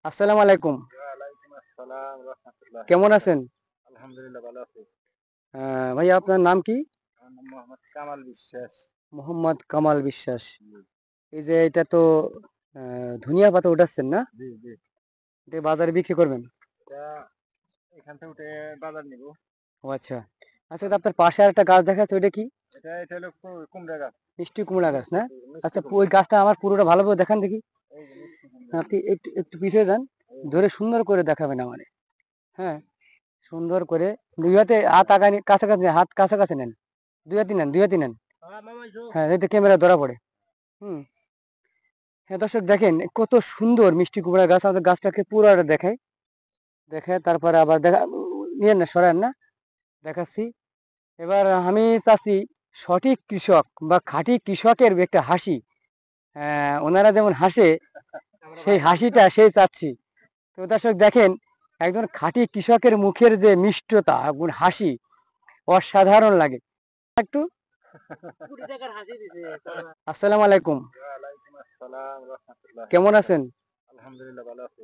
আসসালামু আলাইকুম। ওয়ালাইকুম আসসালাম রাহমাতুল্লাহি ওয়া কেমন আছেন? বারাকাতুহু। আলহামদুলিল্লাহ ভালো আছি। ভাইয়া আপনার নাম কি? আমার নাম মোহাম্মদ কামাল বিশ্বাস। মোহাম্মদ কামাল বিশ্বাস। জি, এই যে এটা তো ধনিয়া পাতা উঠাচ্ছেন না? জি, জি। এটা বাজারে বিক্রি করবেন? এটা এখান থেকে উঠে বাজার নিব। ও আচ্ছা। আচ্ছা, তো আপনার পাশে আরেকটা গাছ দেখা যাচ্ছে ওইটা কি? এটা হলো কুমড়া গাছ। মিষ্টি কুমড়া গাছ না? মিষ্টি আচ্ছা, ওই কুমড়া। গাছটা আমার পুরোটা ভালোভাবে দেখান দেখি। এই যে মিষ্টি কুমড়া এই আপনি যে। একটু একটু পিছিয়ে যান। এই যে। ধরে সুন্দর করে দেখাবেন আমারে। হ্যাঁ? সুন্দর করে ২ হাতে হাত আগানি কাছাকাছি নেন, হাত কাছাকাছি নেন। ২ হাতে নেন, ২ হাতে নেন। মামা আইছো? হ্যাঁ, এতে ক্যামেরা ধরা পড়ে। হুম। হ্যাঁ, দর্শক দেখেন কত সুন্দর মিষ্টি কুমড়া গাছ। আমাদের গাছটাকে পুরাটা দেখাই। দেখে তারপরে আবার নিয়েন না, সরান না, দেখাচ্ছি। এবার আমি চাচ্ছি সঠিক কৃষক বা খাঁটি কৃষকের একটা হাসি, ওনারা যেমন হাসে সেই হাসিটা সেই চাচ্ছি। তো দর্শক দেখেন, একজন খাঁটি কৃষকের মুখের যে মিষ্টতা এবং হাসি অসাধারণ লাগে একটু। আসসালামু আলাইকুম। ওয়ালাইকুম আসসালাম রাহমাতুল্লাহি ওয়া কেমন আছেন? বারাকাতুহু। আলহামদুলিল্লাহ ভালো আছি।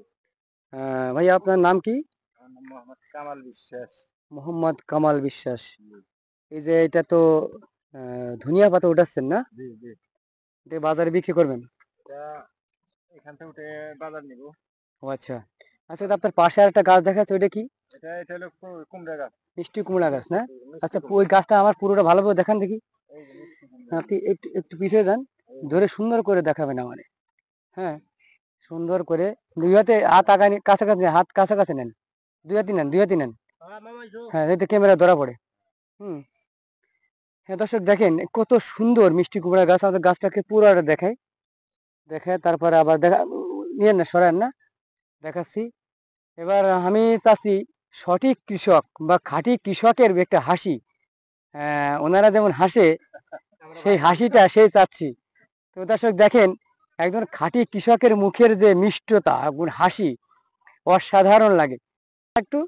ভাইয়া আপনার নাম কি? আমার নাম মোহাম্মদ কামাল বিশ্বাস। মোহাম্মদ কামাল বিশ্বাস। জি, এই যে এটা তো ধনিয়া পাতা উঠাচ্ছেন না? জি, জি। এটা বাজারে বিক্রি করবেন? এটা এখান থেকে উঠে বাজার নিব। ও আচ্ছা। আচ্ছা, তো আপনার পাশে আরেকটা গাছ দেখা যাচ্ছে ওইটা কি? এটা হলো কুমড়া গাছ। মিষ্টি কুমড়া গাছ না? মিষ্টি আচ্ছা, ওই কুমড়া। গাছটা আমার পুরোটা ভালোভাবে দেখান দেখি। এই যে মিষ্টি কুমড়া এই আপনি যে। একটু একটু পিছিয়ে যান। এই যে। ধরে সুন্দর করে দেখাবেন আমারে। হ্যাঁ? সুন্দর করে ২ হাতে হাত আগানি কাছাকাছি নেন, হাত কাছাকাছি নেন। ২ হাতে নেন, ২ হাতে নেন। মামা আইছো? হ্যাঁ, এতে ক্যামেরা ধরা পড়ে। হুম। হ্যাঁ, দর্শক দেখেন কত সুন্দর মিষ্টি কুমড়া গাছ। আমাদের গাছটাকে পুরাটা দেখাই। দেখে তারপরে আবার নিয়েন না, সরান না, দেখাচ্ছি। এবার আমি চাচ্ছি সঠিক কৃষক বা খাঁটি কৃষকের একটা হাসি, ওনারা যেমন হাসে সেই হাসিটা সেই চাচ্ছি। তো দর্শক দেখেন, একজন খাঁটি কৃষকের মুখের যে মিষ্টতা এবং হাসি অসাধারণ লাগে একটু।